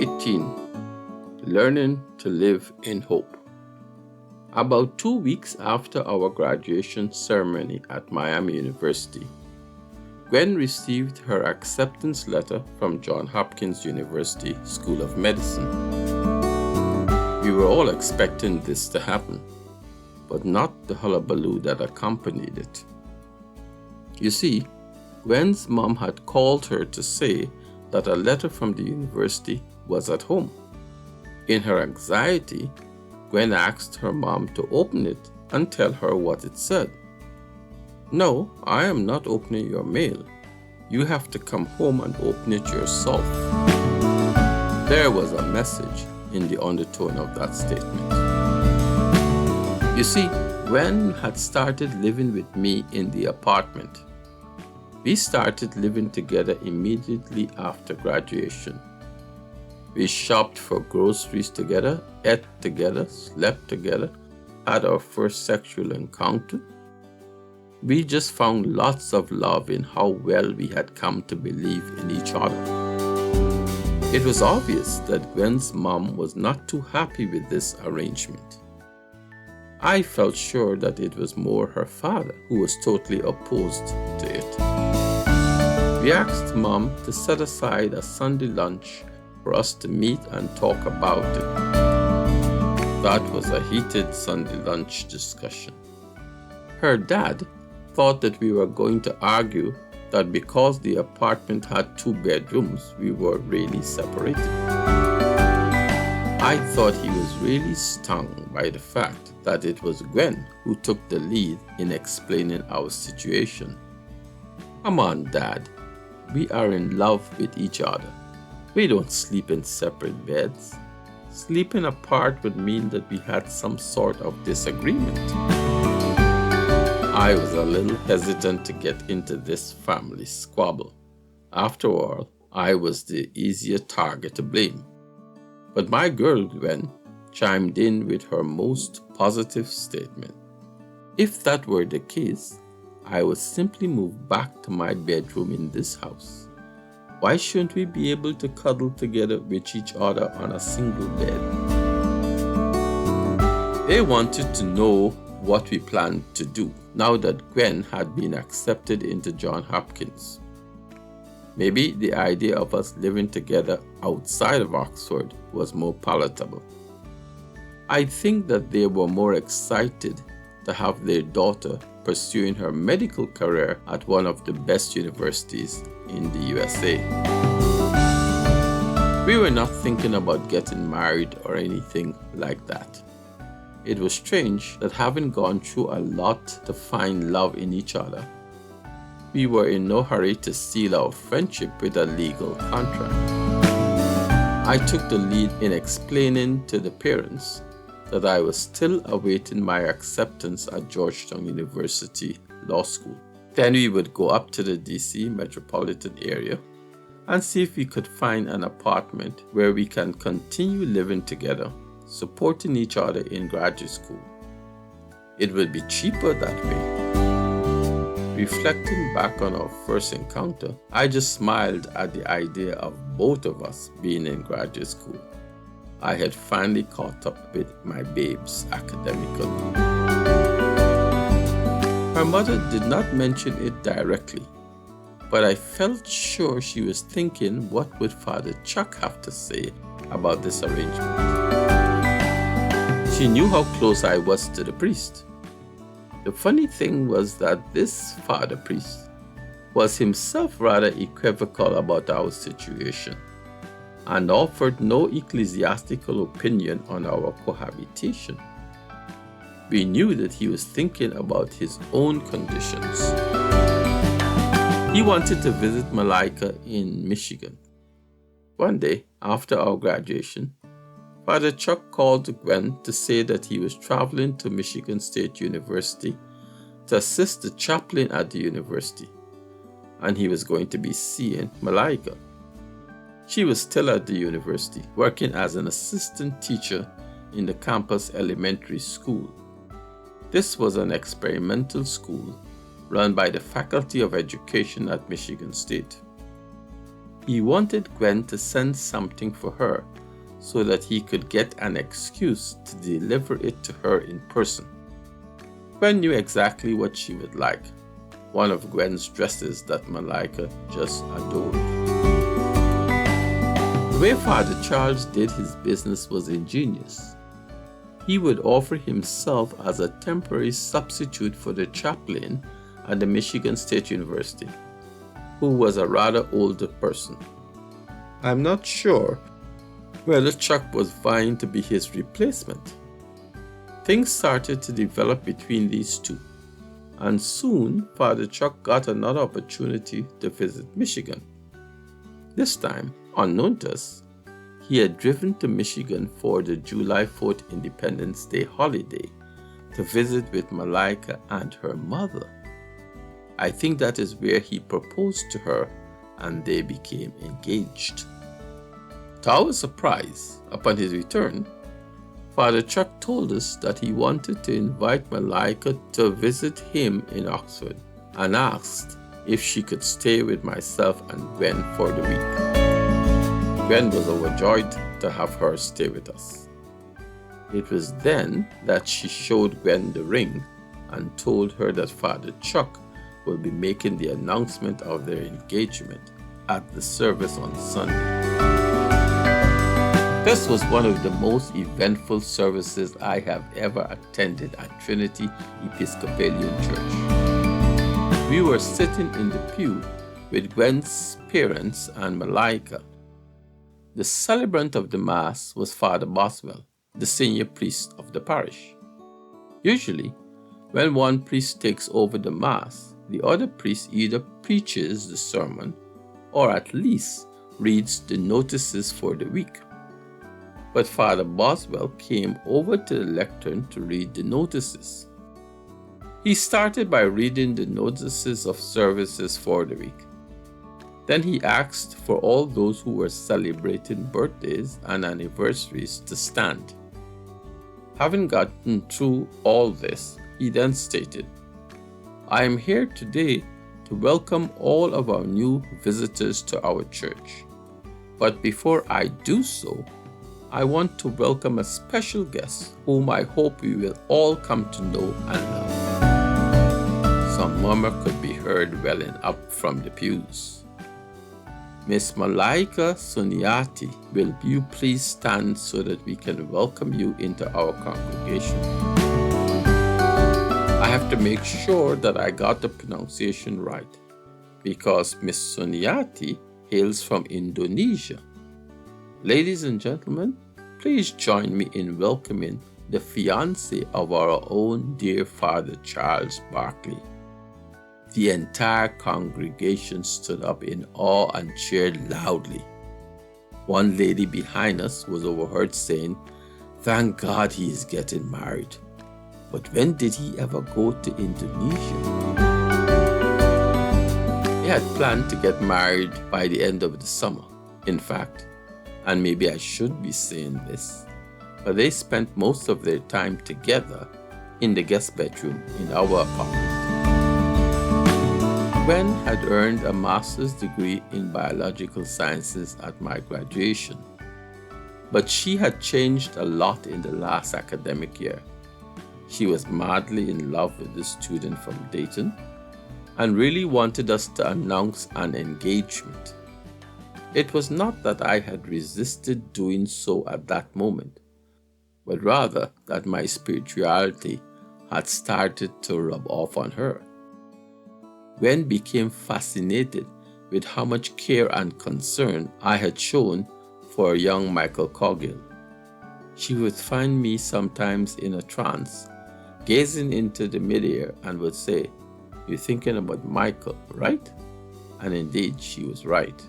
18. Learning to live in hope. About 2 weeks after our graduation ceremony at Miami University, Gwen received her acceptance letter from Johns Hopkins University School of Medicine. We were all expecting this to happen, but not the hullabaloo that accompanied it. You see, Gwen's mom had called her to say that a letter from the university was at home. In her anxiety, Gwen asked her mom to open it and tell her what it said. "No, I am not opening your mail. You have to come home and open it yourself." There was a message in the undertone of that statement. You see, Gwen had started living with me in the apartment. We started living together immediately after graduation. We shopped for groceries together, ate together, slept together, had our first sexual encounter. We just found lots of love in how well we had come to believe in each other. It was obvious that Gwen's mom was not too happy with this arrangement. I felt sure that it was more her father who was totally opposed to it. We asked Mom to set aside a Sunday lunch for us to meet and talk about it. That was a heated Sunday lunch discussion. Her dad thought that we were going to argue that because the apartment had 2 bedrooms, we were really separated. I thought he was really stung by the fact that it was Gwen who took the lead in explaining our situation. "Come on, Dad. We are in love with each other. We don't sleep in separate beds. Sleeping apart would mean that we had some sort of disagreement." I was a little hesitant to get into this family squabble. After all, I was the easier target to blame. But my girl Gwen chimed in with her most positive statement. If that were the case, I would simply move back to my bedroom in this house. Why shouldn't we be able to cuddle together with each other on a single bed? They wanted to know what we planned to do now that Gwen had been accepted into Johns Hopkins. Maybe the idea of us living together outside of Oxford was more palatable. I think that they were more excited to have their daughter pursuing her medical career at one of the best universities in the USA. We were not thinking about getting married or anything like that. It was strange that having gone through a lot to find love in each other, we were in no hurry to seal our friendship with a legal contract. I took the lead in explaining to the parents that I was still awaiting my acceptance at Georgetown University Law School. Then we would go up to the DC metropolitan area and see if we could find an apartment where we can continue living together, supporting each other in graduate school. It would be cheaper that way. Reflecting back on our first encounter, I just smiled at the idea of both of us being in graduate school. I had finally caught up with my babes academically. Her mother did not mention it directly, but I felt sure she was thinking, what would Father Chuck have to say about this arrangement? She knew how close I was to the priest. The funny thing was that this father priest was himself rather equivocal about our situation and offered no ecclesiastical opinion on our cohabitation. We knew that he was thinking about his own conditions. He wanted to visit Malika in Michigan. One day, after our graduation, Father Chuck called Gwen to say that he was traveling to Michigan State University to assist the chaplain at the university, and he was going to be seeing Malika. She was still at the university, working as an assistant teacher in the campus elementary school. This was an experimental school run by the Faculty of Education at Michigan State. He wanted Gwen to send something for her so that he could get an excuse to deliver it to her in person. Gwen knew exactly what she would like, one of Gwen's dresses that Malika just adored. The way Father Charles did his business was ingenious. He would offer himself as a temporary substitute for the chaplain at the Michigan State University, who was a rather older person. I'm not sure whether Chuck was vying to be his replacement. Things started to develop between these two, and soon Father Chuck got another opportunity to visit Michigan. This time, unknown to us, he had driven to Michigan for the July 4th Independence Day holiday to visit with Malika and her mother. I think that is where he proposed to her and they became engaged. To our surprise, upon his return, Father Chuck told us that he wanted to invite Malika to visit him in Oxford and asked if she could stay with myself and Gwen for the week. Gwen was overjoyed to have her stay with us. It was then that she showed Gwen the ring and told her that Father Chuck will be making the announcement of their engagement at the service on Sunday. This was one of the most eventful services I have ever attended at Trinity Episcopalian Church. We were sitting in the pew with Gwen's parents and Malika. The celebrant of the Mass was Father Boswell, the senior priest of the parish. Usually, when one priest takes over the Mass, the other priest either preaches the sermon or at least reads the notices for the week. But Father Boswell came over to the lectern to read the notices. He started by reading the notices of services for the week. Then he asked for all those who were celebrating birthdays and anniversaries to stand. Having gotten through all this, he then stated, "I am here today to welcome all of our new visitors to our church. But before I do so, I want to welcome a special guest whom I hope we will all come to know and love." Some murmur could be heard welling up from the pews. Miss Malika Suniati, will you please stand so that we can welcome you into our congregation? I have to make sure that I got the pronunciation right, because Miss Suniati hails from Indonesia. Ladies and gentlemen, please join me in welcoming the fiancé of our own dear Father Charles Barkley. The entire congregation stood up in awe and cheered loudly. One lady behind us was overheard saying, "Thank God he is getting married. But when did he ever go to Indonesia?" They had planned to get married by the end of the summer. In fact, and maybe I should be saying this, but they spent most of their time together in the guest bedroom in our apartment. Gwen had earned a master's degree in biological sciences at my graduation, but she had changed a lot in the last academic year. She was madly in love with the student from Dayton and really wanted us to announce an engagement. It was not that I had resisted doing so at that moment, but rather that my spirituality had started to rub off on her. Gwen became fascinated with how much care and concern I had shown for young Michael Coggill. She would find me sometimes in a trance, gazing into the midair, and would say, "You're thinking about Michael, right?" And indeed, she was right.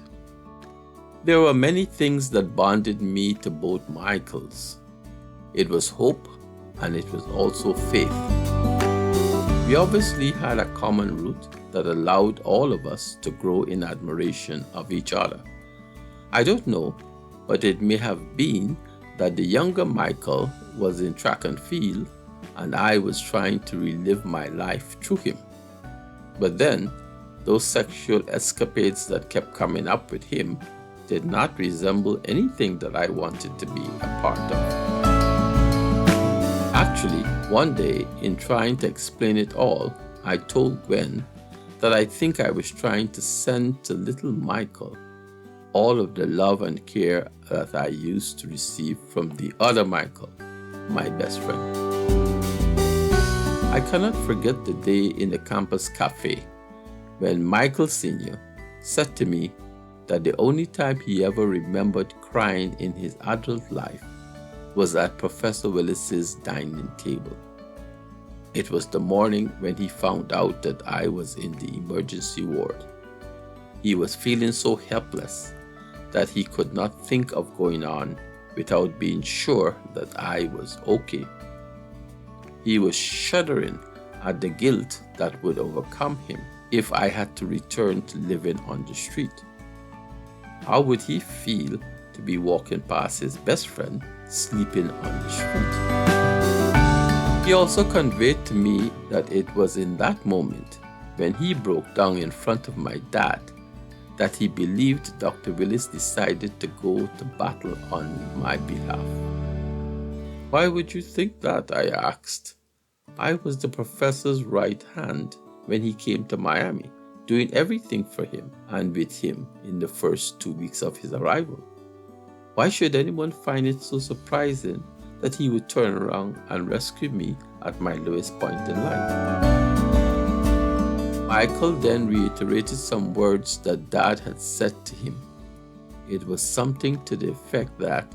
There were many things that bonded me to both Michaels. It was hope, and it was also faith. We obviously had a common root that allowed all of us to grow in admiration of each other. I don't know, but it may have been that the younger Michael was in track and field and I was trying to relive my life through him. But then, Those sexual escapades that kept coming up with him did not resemble anything that I wanted to be a part of. Actually, one day, in trying to explain it all, I told Gwen that I think I was trying to send to little Michael all of the love and care that I used to receive from the other Michael, my best friend. I cannot forget the day in the campus cafe when Michael Sr. said to me that the only time he ever remembered crying in his adult life was at Professor Willis's dining table. It was the morning when he found out that I was in the emergency ward. He was feeling so helpless that he could not think of going on without being sure that I was okay. He was shuddering at the guilt that would overcome him if I had to return to living on the street. How would he feel to be walking past his best friend sleeping on the street? He also conveyed to me that it was in that moment, when he broke down in front of my dad, that he believed Dr. Willis decided to go to battle on my behalf. Why would you think that? I asked. I was the professor's right hand when he came to Miami, doing everything for him and with him in the first 2 weeks of his arrival. Why should anyone find it so surprising that he would turn around and rescue me at my lowest point in life? Michael then reiterated some words that Dad had said to him. It was something to the effect that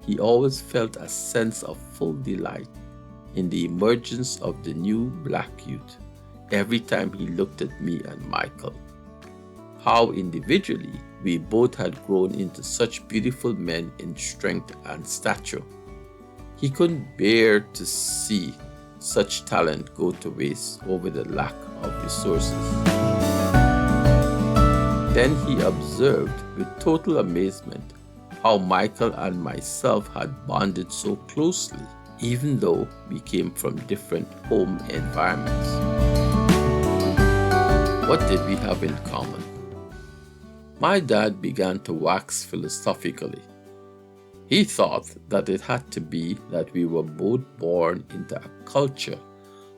he always felt a sense of full delight in the emergence of the new black youth every time he looked at me and Michael. How individually we both had grown into such beautiful men in strength and stature. He couldn't bear to see such talent go to waste over the lack of resources. Then he observed with total amazement how Michael and myself had bonded so closely, even though we came from different home environments. What did we have in common? My dad began to wax philosophically. He thought that it had to be that we were both born into a culture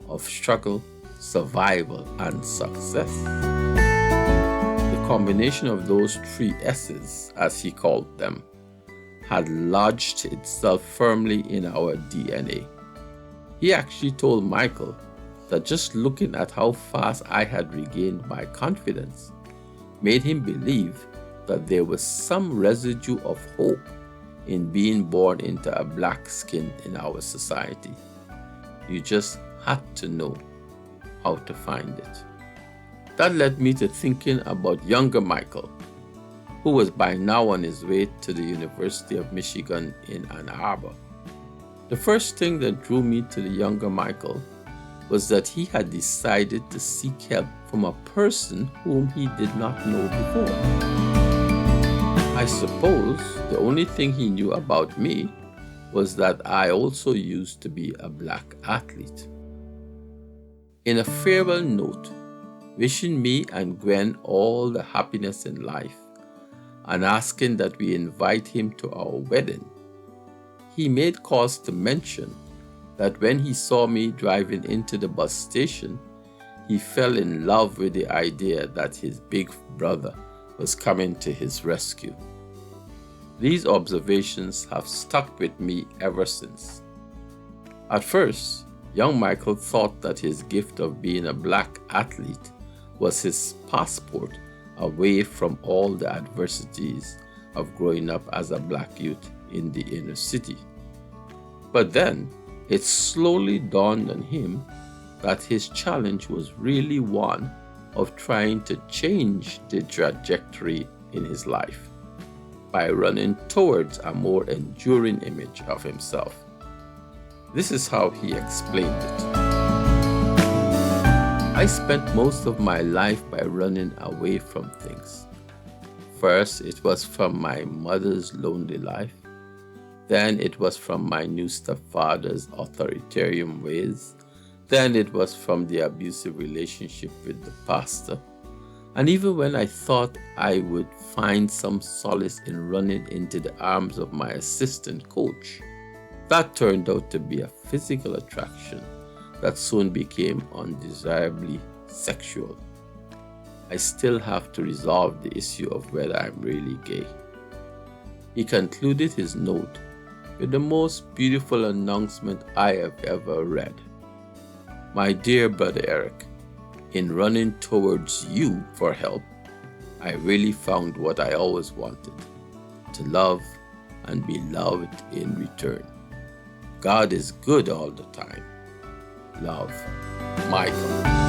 of struggle, survival, and success. The combination of those 3 S's, as he called them, had lodged itself firmly in our DNA. He actually told Michael that just looking at how fast I had regained my confidence made him believe that there was some residue of hope in being born into a black skin in our society. You just had to know how to find it. That led me to thinking about younger Michael, who was by now on his way to the University of Michigan in Ann Arbor. The first thing that drew me to the younger Michael was that he had decided to seek help from a person whom he did not know before. I suppose the only thing he knew about me was that I also used to be a black athlete. In a farewell note, wishing me and Gwen all the happiness in life and asking that we invite him to our wedding, he made cause to mention that when he saw me driving into the bus station, he fell in love with the idea that his big brother was coming to his rescue. These observations have stuck with me ever since. At first, young Michael thought that his gift of being a black athlete was his passport away from all the adversities of growing up as a black youth in the inner city. But then, it slowly dawned on him that his challenge was really one of trying to change the trajectory in his life by running towards a more enduring image of himself. This is how he explained it. I spent most of my life by running away from things. First, it was from my mother's lonely life. Then it was from my new stepfather's authoritarian ways. Then it was from the abusive relationship with the pastor. And even when I thought I would find some solace in running into the arms of my assistant coach, that turned out to be a physical attraction that soon became undesirably sexual. I still have to resolve the issue of whether I'm really gay. He concluded his note with the most beautiful announcement I have ever read. My dear brother Eric, in running towards you for help, I really found what I always wanted, to love and be loved in return. God is good all the time. Love, Michael.